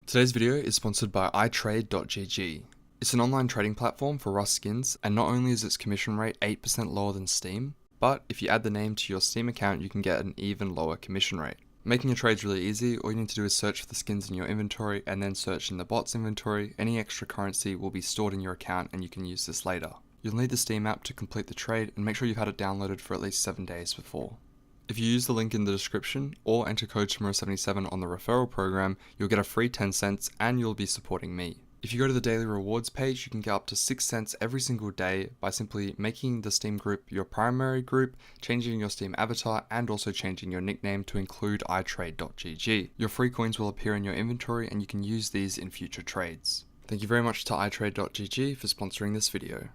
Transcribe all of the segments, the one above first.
Today's video is sponsored by iTrade.gg. It's an online trading platform for Rust skins, and not only is its commission rate 8% lower than Steam, but if you add the name to your Steam account you can get an even lower commission rate. Making your trades really easy. All you need to do is search for the skins in your inventory and then search in the bot's inventory. Any extra currency will be stored in your account and you can use this later. You'll need the Steam app to complete the trade, and make sure you've had it downloaded for at least 7 days before. If you use the link in the description or enter code tomorrow77 on the referral program, you'll get a free 10 cents and you'll be supporting me. If you go to the daily rewards page, you can get up to 6 cents every single day by simply making the Steam group your primary group, changing your Steam avatar, and also changing your nickname to include iTrade.gg. Your free coins will appear in your inventory and you can use these in future trades. Thank you very much to iTrade.gg for sponsoring this video.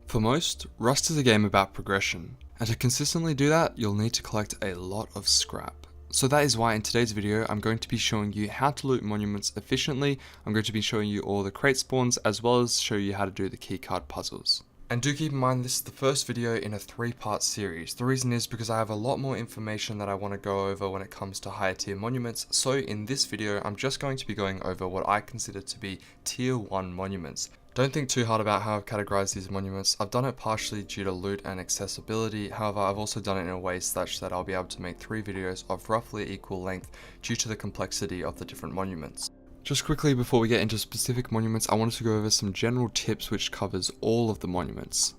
For most, Rust is a game about progression, and to consistently do that, you'll need to collect a lot of scrap. So that is why in today's video, I'm going to be showing you how to loot monuments efficiently. I'm going to be showing you all the crate spawns, as well as show you how to do the keycard puzzles. And do keep in mind, this is the first video in a 3-part series. The reason is because I have a lot more information that I want to go over when it comes to higher tier monuments. So in this video, I'm just going to be going over what I consider to be tier 1 monuments. Don't think too hard about how I've categorized these monuments. I've done it partially due to loot and accessibility. However, I've also done it in a way such that I'll be able to make 3 videos of roughly equal length due to the complexity of the different monuments. Just quickly before we get into specific monuments, I wanted to go over some general tips which covers all of the monuments.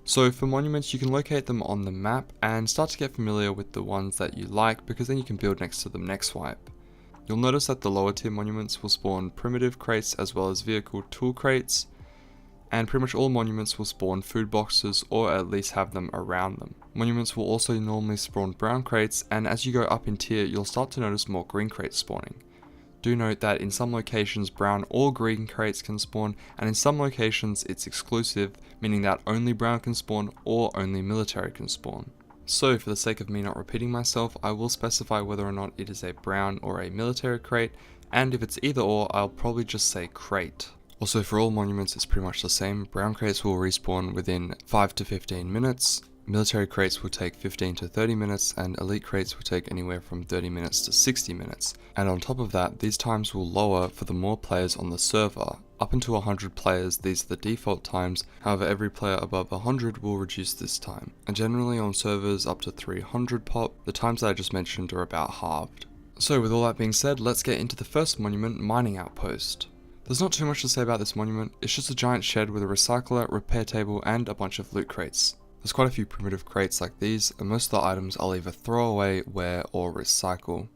So for monuments, you can locate them on the map and start to get familiar with the ones that you like, because then you can build next to them next swipe. You'll notice that the lower tier monuments will spawn primitive crates as well as vehicle tool crates, and pretty much all monuments will spawn food boxes or at least have them around them. Monuments will also normally spawn brown crates, and as you go up in tier, you'll start to notice more green crates spawning. Do note that in some locations brown or green crates can spawn, and in some locations it's exclusive, meaning that only brown can spawn or only military can spawn. So for the sake of me not repeating myself, I will specify whether or not it is a brown or a military crate, and if it's either or, I'll probably just say crate. Also, for all monuments it's pretty much the same. Brown crates will respawn within 5 to 15 minutes, military crates will take 15 to 30 minutes, and elite crates will take anywhere from 30 minutes to 60 minutes. And on top of that, these times will lower for the more players on the server. Up until 100 players, these are the default times. However, every player above 100 will reduce this time. And generally on servers up to 300 pop, the times that I just mentioned are about halved. So with all that being said, let's get into the first monument, Mining Outpost. There's not too much to say about this monument. It's just a giant shed with a recycler, repair table, and a bunch of loot crates. There's quite a few primitive crates like these, and most of the items I'll either throw away, wear, or recycle.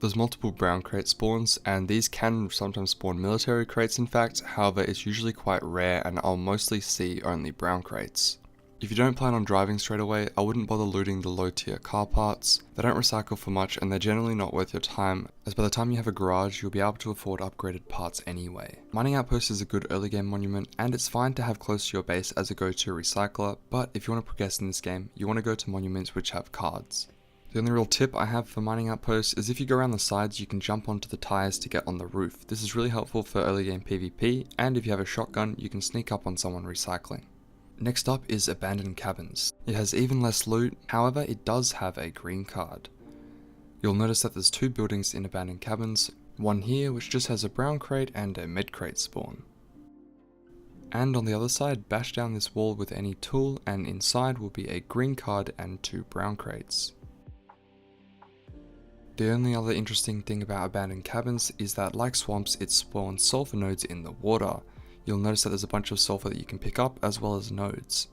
There's multiple brown crate spawns, and these can sometimes spawn military crates in fact. However, it's usually quite rare and I'll mostly see only brown crates. If you don't plan on driving straight away, I wouldn't bother looting the low tier car parts. They don't recycle for much and they're generally not worth your time, as by the time you have a garage you'll be able to afford upgraded parts anyway. Mining Outpost is a good early game monument, and it's fine to have close to your base as a go-to recycler, but if you want to progress in this game, you want to go to monuments which have cards. The only real tip I have for Mining Outpost is if you go around the sides you can jump onto the tires to get on the roof. This is really helpful for early game PvP, and if you have a shotgun you can sneak up on someone recycling. Next up is Abandoned Cabins. It has even less loot, however it does have a green card. You'll notice that there's 2 buildings in Abandoned Cabins, one here which just has a brown crate and a med crate spawn. And on the other side, bash down this wall with any tool and inside will be a green card and 2 brown crates. The only other interesting thing about Abandoned Cabins is that, like swamps, it spawns sulfur nodes in the water. You'll notice that there's a bunch of sulfur that you can pick up as well as nodes.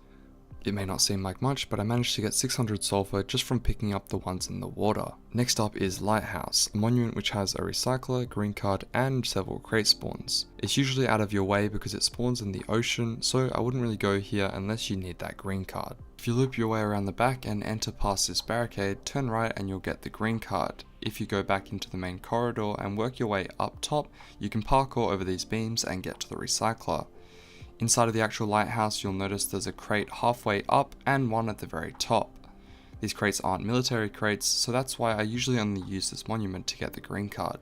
It may not seem like much, but I managed to get 600 sulfur just from picking up the ones in the water. Next up is Lighthouse, a monument which has a recycler, green card, and several crate spawns. It's usually out of your way because it spawns in the ocean, so I wouldn't really go here unless you need that green card. If you loop your way around the back and enter past this barricade, turn right and you'll get the green card. If you go back into the main corridor and work your way up top, you can parkour over these beams and get to the recycler. Inside of the actual lighthouse, you'll notice there's a crate halfway up and one at the very top. These crates aren't military crates, so that's why I usually only use this monument to get the green card.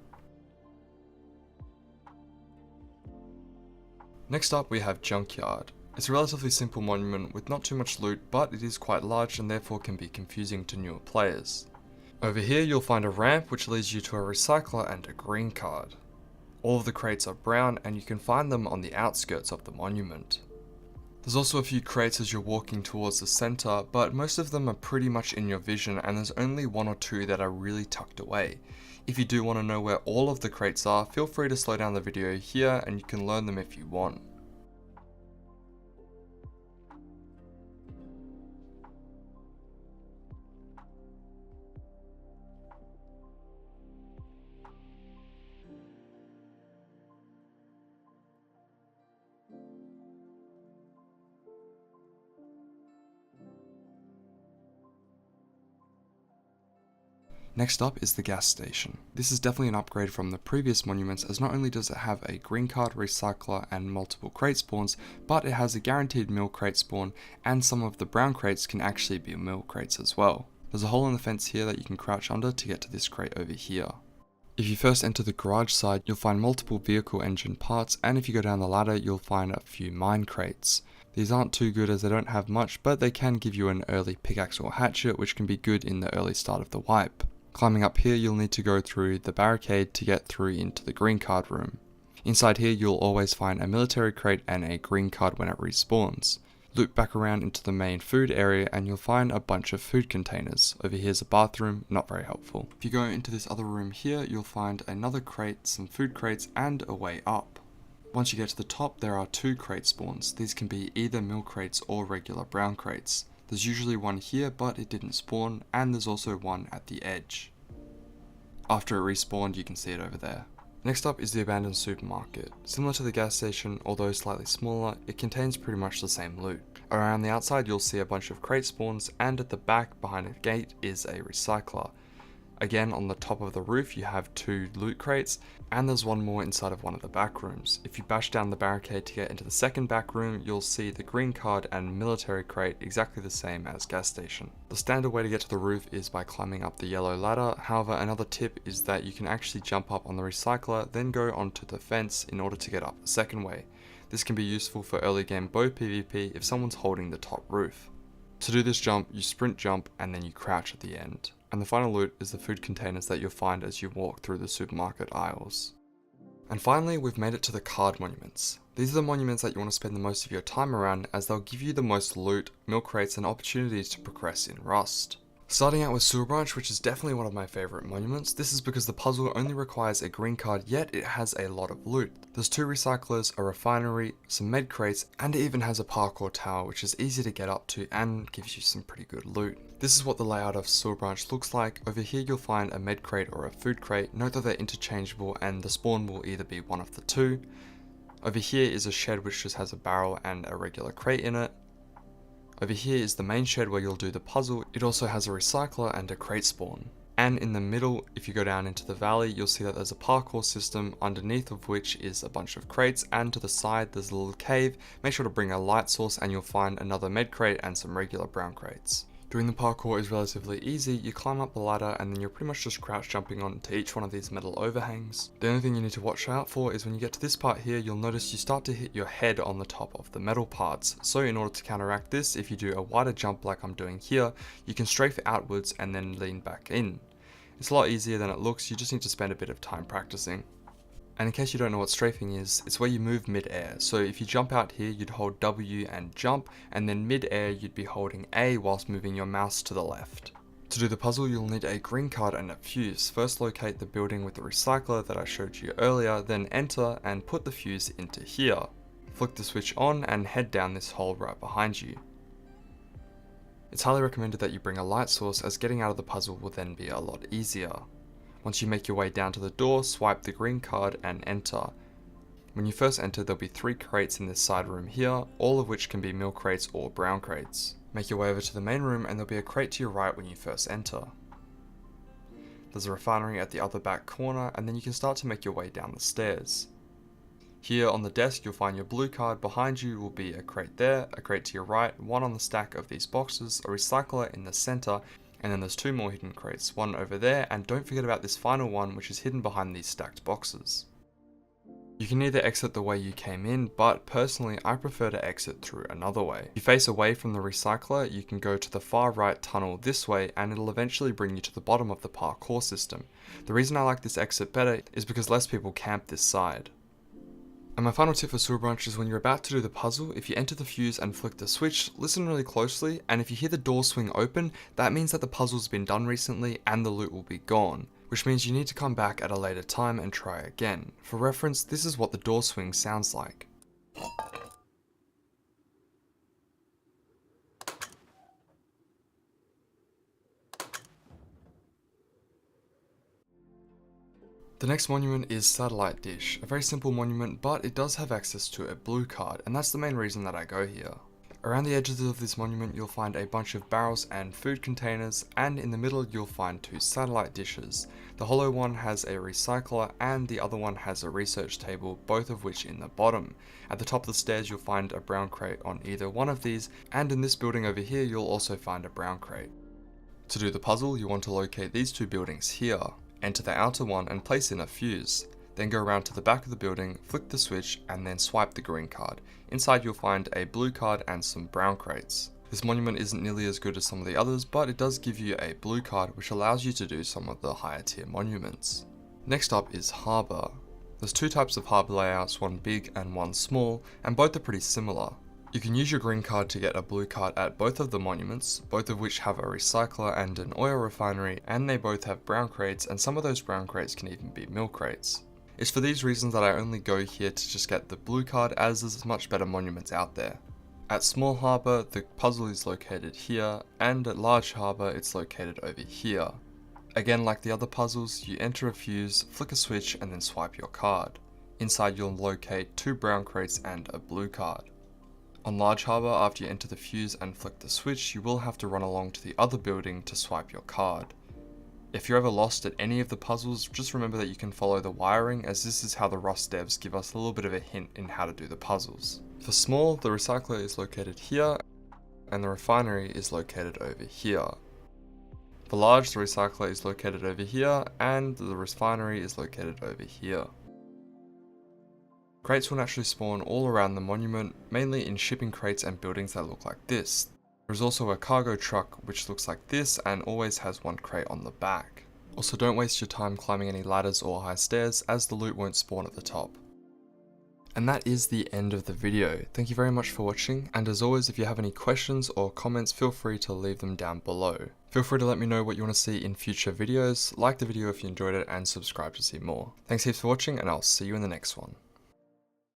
Next up we have Junkyard. It's a relatively simple monument with not too much loot, but it is quite large and therefore can be confusing to newer players. Over here you'll find a ramp which leads you to a recycler and a green card. All of the crates are brown and you can find them on the outskirts of the monument. There's also a few crates as you're walking towards the center, but most of them are pretty much in your vision and there's only one or two that are really tucked away. If you do want to know where all of the crates are, feel free to slow down the video here and you can learn them if you want. Next up is the gas station. This is definitely an upgrade from the previous monuments, as not only does it have a green card, recycler and multiple crate spawns, but it has a guaranteed mill crate spawn and some of the brown crates can actually be mill crates as well. There's a hole in the fence here that you can crouch under to get to this crate over here. If you first enter the garage side, you'll find multiple vehicle engine parts, and if you go down the ladder you'll find a few mine crates. These aren't too good as they don't have much, but they can give you an early pickaxe or hatchet, which can be good in the early start of the wipe. Climbing up here you'll need to go through the barricade to get through into the green card room. Inside here you'll always find a military crate and a green card when it respawns. Loop back around into the main food area and you'll find a bunch of food containers. Over here's a bathroom, not very helpful. If you go into this other room here you'll find another crate, some food crates and a way up. Once you get to the top there are two crate spawns. These can be either mill crates or regular brown crates. There's usually one here but it didn't spawn, and there's also one at the edge. After it respawned you can see it over there. Next up is the abandoned supermarket. Similar to the gas station, although slightly smaller, it contains pretty much the same loot. Around the outside you'll see a bunch of crate spawns, and at the back behind a gate is a recycler. Again, on the top of the roof you have two loot crates, and there's one more inside of one of the back rooms. If you bash down the barricade to get into the second back room, you'll see the green card and military crate exactly the same as gas station. The standard way to get to the roof is by climbing up the yellow ladder. However, another tip is that you can actually jump up on the recycler, then go onto the fence in order to get up the second way. This can be useful for early game bow PvP if someone's holding the top roof. To do this jump, you sprint jump and then you crouch at the end. And the final loot is the food containers that you'll find as you walk through the supermarket aisles. And finally, we've made it to the card monuments. These are the monuments that you want to spend the most of your time around, as they'll give you the most loot, mill crates and opportunities to progress in Rust. Starting out with Sewer Branch, which is definitely one of my favourite monuments. This is because the puzzle only requires a green card, yet it has a lot of loot. There's two recyclers, a refinery, some med crates, and it even has a parkour tower which is easy to get up to and gives you some pretty good loot. This is what the layout of Sewer Branch looks like. Over here you'll find a med crate or a food crate. Note that they're interchangeable and the spawn will either be one of the two. Over here is a shed which just has a barrel and a regular crate in it. Over here is the main shed where you'll do the puzzle. It also has a recycler and a crate spawn. And in the middle, if you go down into the valley, you'll see that there's a parkour system, underneath of which is a bunch of crates, and to the side there's a little cave. Make sure to bring a light source and you'll find another med crate and some regular brown crates. Doing the parkour is relatively easy. You climb up the ladder and then you're pretty much just crouch jumping onto each one of these metal overhangs. The only thing you need to watch out for is when you get to this part here, you'll notice you start to hit your head on the top of the metal parts. So in order to counteract this, if you do a wider jump like I'm doing here, you can strafe outwards and then lean back in. It's a lot easier than it looks, you just need to spend a bit of time practicing. And in case you don't know what strafing is, it's where you move mid-air. So if you jump out here, you'd hold W and jump, and then mid-air you'd be holding A whilst moving your mouse to the left. To do the puzzle, you'll need a green card and a fuse. First locate the building with the recycler that I showed you earlier, then enter and put the fuse into here. Flick the switch on and head down this hole right behind you. It's highly recommended that you bring a light source, as getting out of the puzzle will then be a lot easier. Once you make your way down to the door, swipe the green card and enter. When you first enter, there'll be 3 crates in this side room here, all of which can be mill crates or brown crates. Make your way over to the main room and there'll be a crate to your right when you first enter. There's a refinery at the other back corner, and then you can start to make your way down the stairs. Here on the desk you'll find your blue card. Behind you will be a crate there, a crate to your right, one on the stack of these boxes, a recycler in the center, and then there's 2 more hidden crates, one over there, and don't forget about this final one which is hidden behind these stacked boxes. You can either exit the way you came in, but personally I prefer to exit through another way. If you face away from the recycler, you can go to the far right tunnel this way and it'll eventually bring you to the bottom of the parkour system. The reason I like this exit better is because less people camp this side. And my final tip for sewer branch is when you're about to do the puzzle, if you enter the fuse and flick the switch, listen really closely, and if you hear the door swing open, that means that the puzzle's been done recently and the loot will be gone, which means you need to come back at a later time and try again. For reference, this is what the door swing sounds like. The next monument is Satellite Dish, a very simple monument, but it does have access to a blue card, and that's the main reason that I go here. Around the edges of this monument you'll find a bunch of barrels and food containers, and in the middle you'll find 2 satellite dishes. The hollow one has a recycler and the other one has a research table, both of which in the bottom. At the top of the stairs you'll find a brown crate on either one of these, and in this building over here you'll also find a brown crate. To do the puzzle you want to locate these 2 buildings here. Enter the outer one and place in a fuse. Then go around to the back of the building, flick the switch, and then swipe the green card. Inside you'll find a blue card and some brown crates. This monument isn't nearly as good as some of the others, but it does give you a blue card which allows you to do some of the higher tier monuments. Next up is Harbour. There's 2 types of harbour layouts, one big and one small, and both are pretty similar. You can use your green card to get a blue card at both of the monuments, both of which have a recycler and an oil refinery, and they both have brown crates, and some of those brown crates can even be milk crates. It's for these reasons that I only go here to just get the blue card, as there's much better monuments out there. At Small Harbour, the puzzle is located here, and at Large Harbour, it's located over here. Again, like the other puzzles, you enter a fuse, flick a switch, and then swipe your card. Inside you'll locate 2 brown crates and a blue card. On Large Harbour, after you enter the fuse and flick the switch, you will have to run along to the other building to swipe your card. If you're ever lost at any of the puzzles, just remember that you can follow the wiring, as this is how the Rust devs give us a little bit of a hint in how to do the puzzles. For Small, the recycler is located here, and the refinery is located over here. For Large, the recycler is located over here, and the refinery is located over here. Crates will naturally spawn all around the monument, mainly in shipping crates and buildings that look like this. There is also a cargo truck which looks like this and always has 1 crate on the back. Also, don't waste your time climbing any ladders or high stairs, as the loot won't spawn at the top. And that is the end of the video. Thank you very much for watching, and as always, if you have any questions or comments, feel free to leave them down below. Feel free to let me know what you want to see in future videos, like the video if you enjoyed it, and subscribe to see more. Thanks heaps for watching, and I'll see you in the next one.